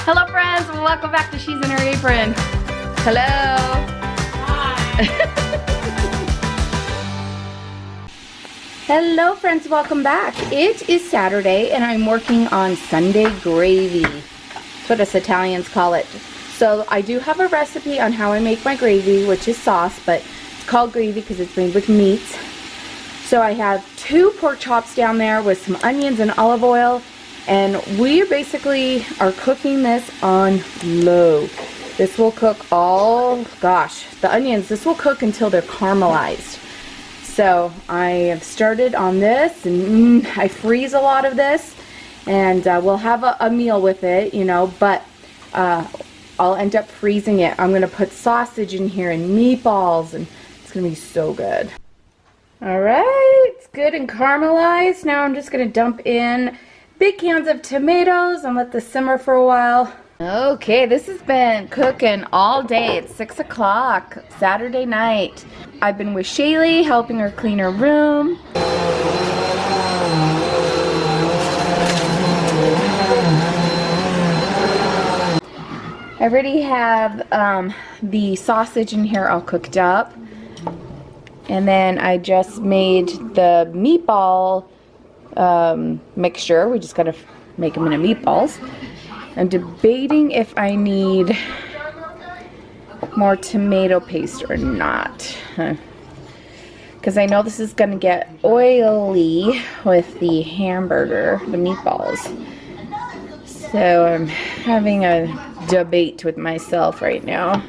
Hello friends, welcome back to She's in Her Apron. Hello. Hi. Hello friends, welcome back. It is Saturday and I'm working on Sunday gravy. That's what us Italians call it. So I do have a recipe on how I make my gravy, which is sauce, but it's called gravy because it's made with meats. So I have 2 pork chops down there with some onions and olive oil. And we basically are cooking this on low. This will cook the onions, this will cook until they're caramelized. So I have started on this, and I freeze a lot of this, and we'll have a meal with it, you know, but I'll end up freezing it. I'm going to put sausage in here and meatballs, and it's going to be so good. Alright, it's good and caramelized. Now I'm just going to dump in big cans of tomatoes and let this simmer for a while. Okay, this has been cooking all day. It's 6 o'clock, Saturday night. I've been with Shaylee, helping her clean her room. I already have the sausage in here all cooked up. And then I just made the meatball mixture. We just gotta make them into meatballs. I'm debating if I need more tomato paste or not, because I know this is gonna get oily with the hamburger, the meatballs. So I'm having a debate with myself right now.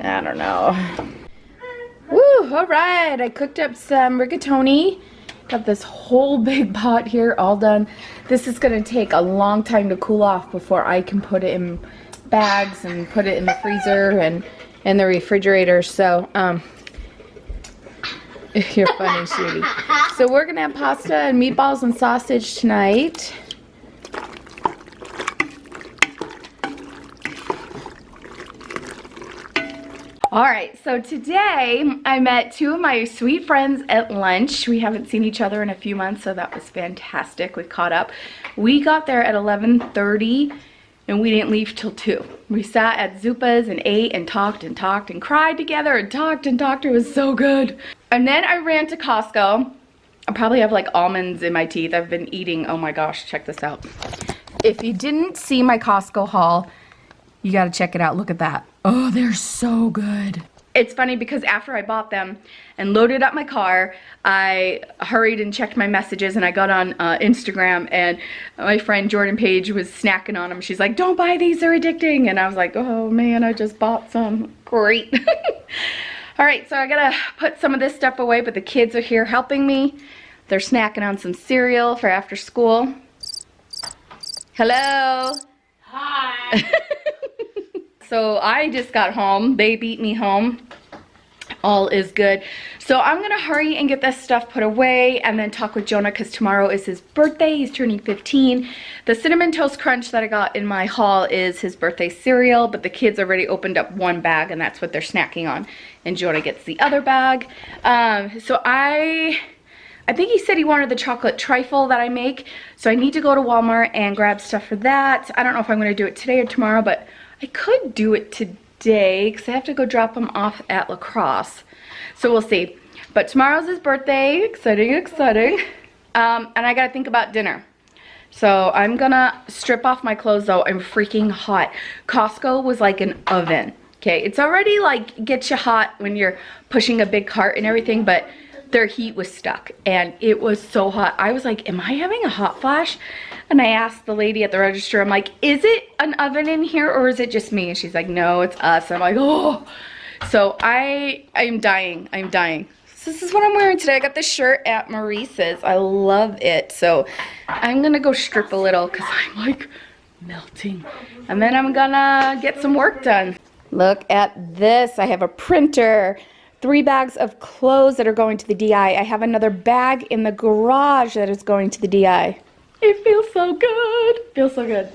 I don't know. Woo! All right, I cooked up some rigatoni. Got this whole big pot here all done. This is going to take a long time to cool off before I can put it in bags and put it in the freezer and in the refrigerator. So, you're funny, sweetie. So we're going to have pasta and meatballs and sausage tonight. Alright, so today I met 2 of my sweet friends at lunch. We haven't seen each other in a few months, so that was fantastic. We caught up. We got there at 11:30 and we didn't leave till 2. We sat at Zupa's and ate and talked and cried together and talked. It was so good. And then I ran to Costco. I probably have like almonds in my teeth. I've been eating, oh my gosh, check this out. If you didn't see my Costco haul, you gotta check it out. Look at that. Oh, they're so good. It's funny because after I bought them and loaded up my car, I hurried and checked my messages, and I got on Instagram, and my friend Jordan Page was snacking on them. She's like, don't buy these, they're addicting. And I was like, oh man, I just bought some. Great. All right, so I gotta put some of this stuff away, but the kids are here helping me. They're snacking on some cereal for after school. Hello. Hi. So I just got home. They beat me home. All is good. So I'm going to hurry and get this stuff put away and then talk with Jonah because tomorrow is his birthday. He's turning 15. The Cinnamon Toast Crunch that I got in my haul is his birthday cereal, but the kids already opened up one bag and that's what they're snacking on. And Jonah gets the other bag. So I think he said he wanted the chocolate trifle that I make. So I need to go to Walmart and grab stuff for that. I don't know if I'm going to do it today or tomorrow, but I could do it today because I have to go drop him off at La Crosse. So we'll see. But tomorrow's his birthday. Exciting. And I got to think about dinner. So I'm going to strip off my clothes though. I'm freaking hot. Costco was like an oven. Okay, it's already like gets you hot when you're pushing a big cart and everything, but their heat was stuck and it was so hot. I was like, am I having a hot flash? And I asked the lady at the register, I'm like, is it an oven in here or is it just me? And she's like, no, it's us. I'm like, oh. So I'm dying. So this is what I'm wearing today. I got this shirt at Maurice's. I love it. So I'm gonna go strip a little because I'm like melting. And then I'm gonna get some work done. Look at this. I have a printer. 3 bags of clothes that are going to the DI. I have another bag in the garage that is going to the DI. It feels so good. Feels so good.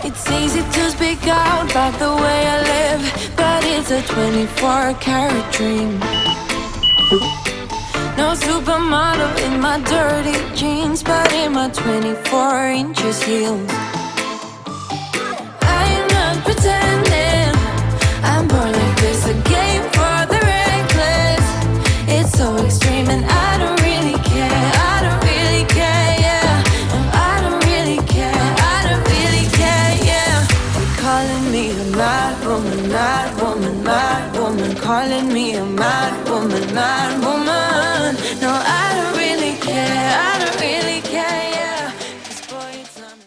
It's easy to speak out about the way I live, but it's a 24-karat dream. No supermodel in my dirty jeans, but in my 24 inches heels. I'm not pretending I'm born like this, a game for the reckless. It's so extreme and I don't really care. I don't really care, yeah. No, I don't really care. I don't really care, yeah. They're calling me a mad woman, mad woman, mad woman. Calling me a mad woman, mad woman. No, I don't really care. I don't really care, yeah. 'Cause boy, it's on.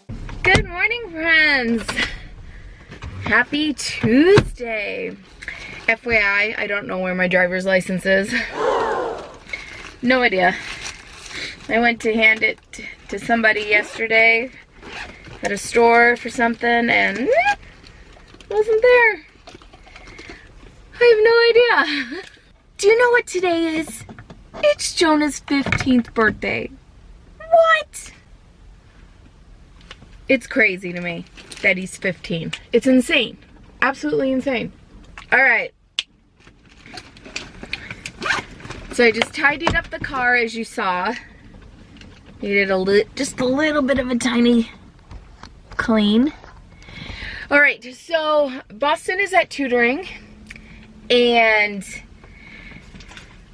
Good morning, friends. Happy Tuesday. FYI, I don't know where my driver's license is. No idea. I went to hand it to somebody yesterday at a store for something and it wasn't there. I have no idea. Do you know what today is? It's Jonah's 15th birthday. What? It's crazy to me that he's 15. It's insane. Absolutely insane. All right. So I just tidied up the car, as you saw. Needed just a little bit of a tiny clean. All right, so Boston is at tutoring, and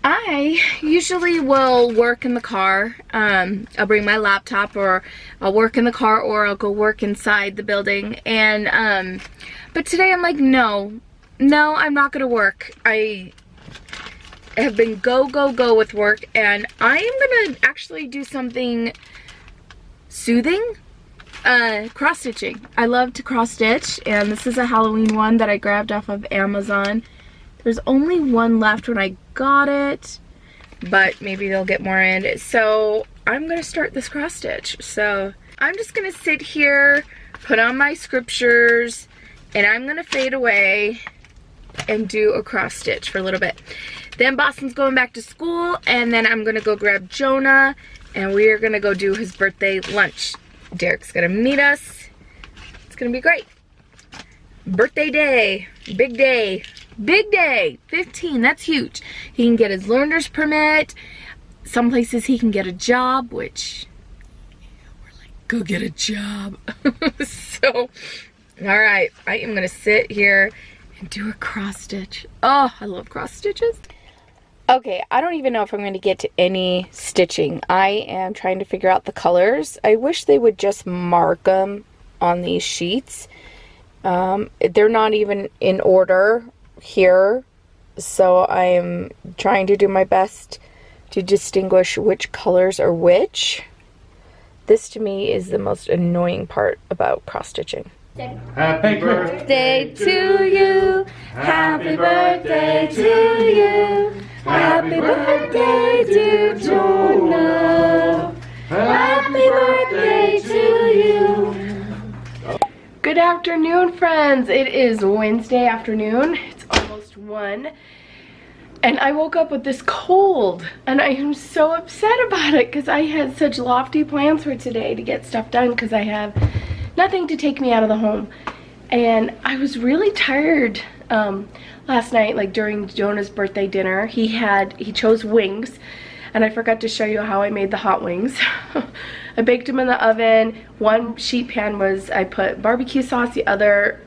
I usually will work in the car. I'll bring my laptop, or I'll work in the car, or I'll go work inside the building. And but today I'm like, no, I'm not gonna work. I have been go with work, and I am gonna actually do something soothing. Cross stitching. I love to cross stitch, and this is a Halloween one that I grabbed off of Amazon. There's only one left when I got it, but maybe they'll get more in. So I'm gonna start this cross stitch. So I'm just gonna sit here, put on my scriptures, and I'm gonna fade away and do a cross stitch for a little bit. Then Boston's going back to school, and then I'm gonna go grab Jonah, and we are gonna go do his birthday lunch. Derek's gonna meet us. It's gonna be great. Birthday day, big day, big day. 15, that's huge. He can get his learner's permit. Some places he can get a job, which we're like, go get a job. So, all right, I am gonna sit here and do a cross stitch. Oh, I love cross stitches. Okay, I don't even know if I'm going to get to any stitching. I am trying to figure out the colors. I wish they would just mark them on these sheets. They're not even in order here, so I'm trying to do my best to distinguish which colors are which. This to me is the most annoying part about cross stitching. Happy birthday to you. Happy birthday to you. Happy birthday to Jonah. Happy birthday to you. Good afternoon, friends. It is Wednesday afternoon. It's almost 1. And I woke up with this cold, and I am so upset about it because I had such lofty plans for today to get stuff done because I have nothing to take me out of the home. And I was really tired last night, like during Jonah's birthday dinner. He chose wings, and I forgot to show you how I made the hot wings. I baked them in the oven. One sheet pan was, I put barbecue sauce, the other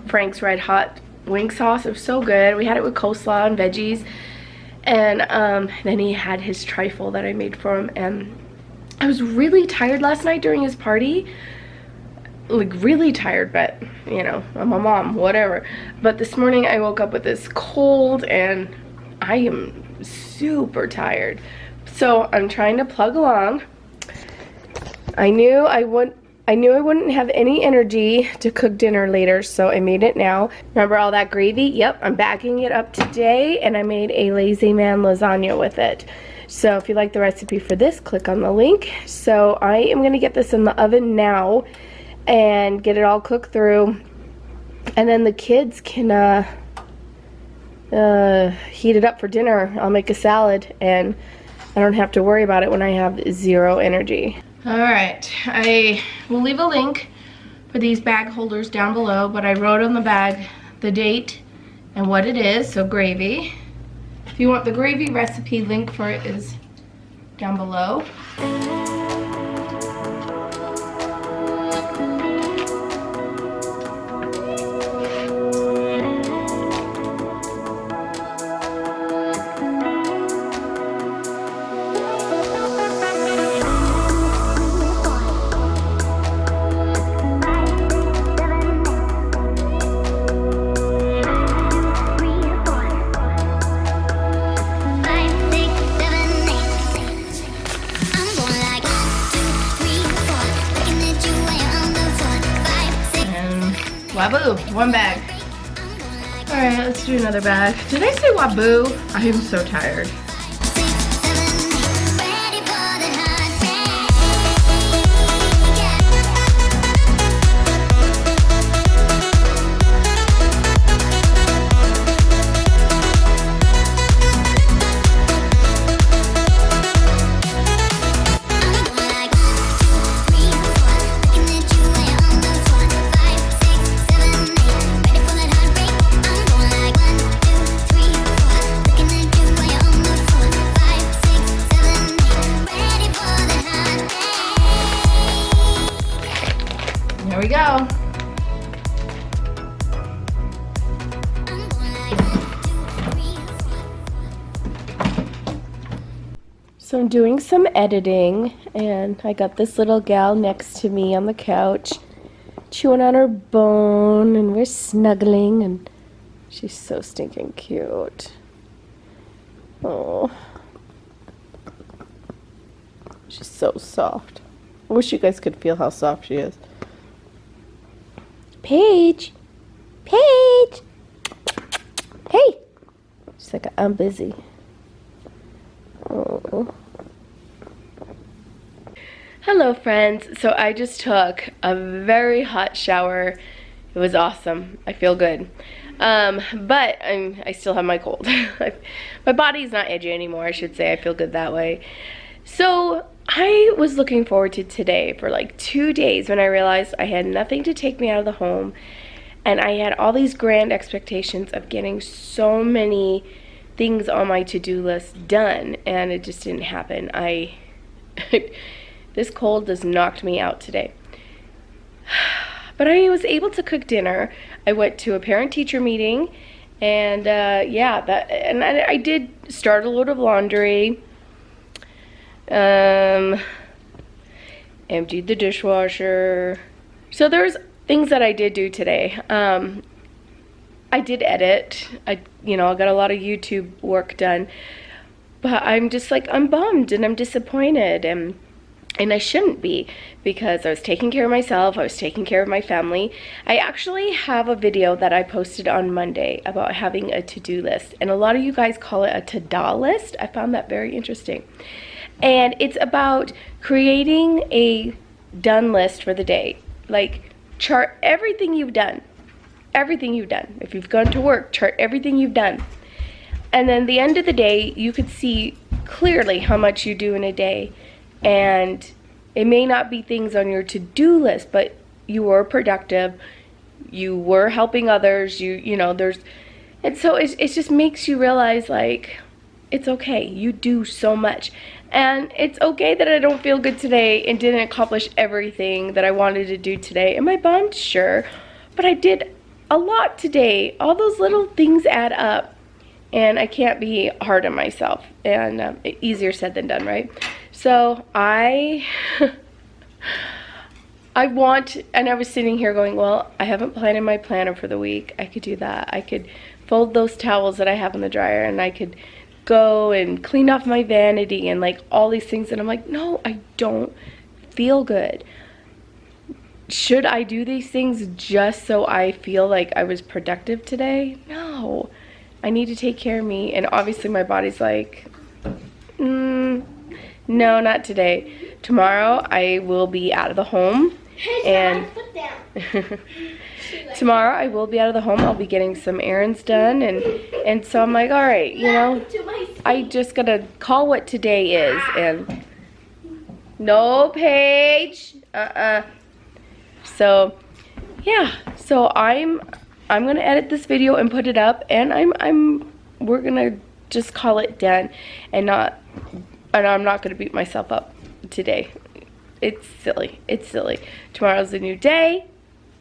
Frank's Red Hot wing sauce. It was so good. We had it with coleslaw and veggies. And then he had his trifle that I made for him. And I was really tired last night during his party. Like really tired, but you know, I'm a mom, whatever. But this morning I woke up with this cold and I am super tired. So I'm trying to plug along. I knew I wouldn't have any energy to cook dinner later, so I made it now. Remember all that gravy? Yep, I'm backing it up today, and I made a Lazy Man lasagna with it. So if you like the recipe for this, click on the link. So I am gonna get this in the oven now and get it all cooked through, and then the kids can heat it up for dinner. I'll make a salad and I don't have to worry about it when I have 0 energy. All right, I will leave a link for these bag holders down below, but I wrote on the bag the date and what it is. So gravy, you want the gravy recipe, link for it is down below. Waboo, one bag. All right, let's do another bag. Did I say waboo? I am so tired. Here we go. So I'm doing some editing, and I got this little gal next to me on the couch, chewing on her bone, and we're snuggling, and she's so stinking cute. Oh, she's so soft. I wish you guys could feel how soft she is. Paige! Paige! Hey! She's like, I'm busy. Oh. Hello friends. So I just took a very hot shower. It was awesome. I feel good. But I still have my cold. My body's not edgy anymore, I should say. I feel good that way. So I was looking forward to today for like 2 days when I realized I had nothing to take me out of the home, and I had all these grand expectations of getting so many things on my to-do list done, and it just didn't happen. This cold just knocked me out today. But I was able to cook dinner. I went to a parent-teacher meeting, and yeah, and I did start a load of laundry. Emptied the dishwasher. So there's things that I did do today. I did edit. I got a lot of YouTube work done. But I'm just like, I'm bummed and I'm disappointed, and I shouldn't be, because I was taking care of myself, I was taking care of my family. I actually have a video that I posted on Monday about having a to-do list, and a lot of you guys call it a to-da list. I found that very interesting. And it's about creating a done list for the day. Like, chart everything you've done. Everything you've done. If you've gone to work, chart everything you've done. And then the end of the day, you could see clearly how much you do in a day. And it may not be things on your to-do list, but you were productive. You were helping others. And so it just makes you realize, like, it's okay. You do so much. And it's okay that I don't feel good today and didn't accomplish everything that I wanted to do today. Am I bummed? Sure. But I did a lot today. All those little things add up. And I can't be hard on myself. And easier said than done, right? So I was sitting here going, well, I haven't planned in my planner for the week. I could do that. I could fold those towels that I have in the dryer, and I could go and clean off my vanity and like all these things. And I'm like, no, I don't feel good. Should I do these things just so I feel like I was productive today? No, I need to take care of me. And obviously my body's like, no, not today. Tomorrow I will be out of the home, and tomorrow I will be out of the home. I'll be getting some errands done, and so I'm like, all right, I just gotta call what today is. And no, Paige, so yeah, so I'm gonna edit this video and put it up, and we're gonna just call it done and I'm not gonna beat myself up today. It's silly. It's silly. Tomorrow's a new day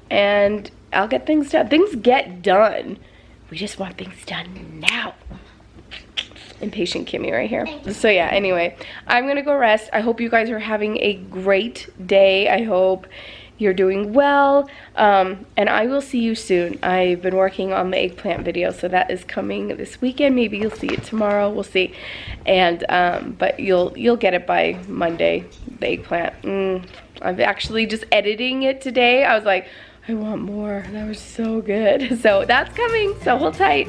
and I'll get things done. Things get done. We just want things done now. Impatient Kimmy right here. So yeah, anyway, I'm gonna go rest. I hope you guys are having a great day. I hope you're doing well, and I will see you soon. I've been working on the eggplant video, so that is coming this weekend. Maybe you'll see it tomorrow, we'll see. And but you'll get it by Monday, the eggplant. I'm actually just editing it today. I was like, I want more. That was so good. So that's coming, so hold tight.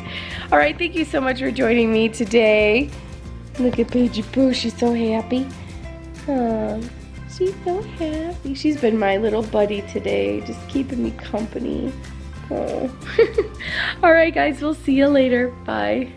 All right, thank you so much for joining me today. Look at Paige Pooh, she's so happy. She's so happy. She's been my little buddy today, just keeping me company. Oh. All right, guys, we'll see you later. Bye.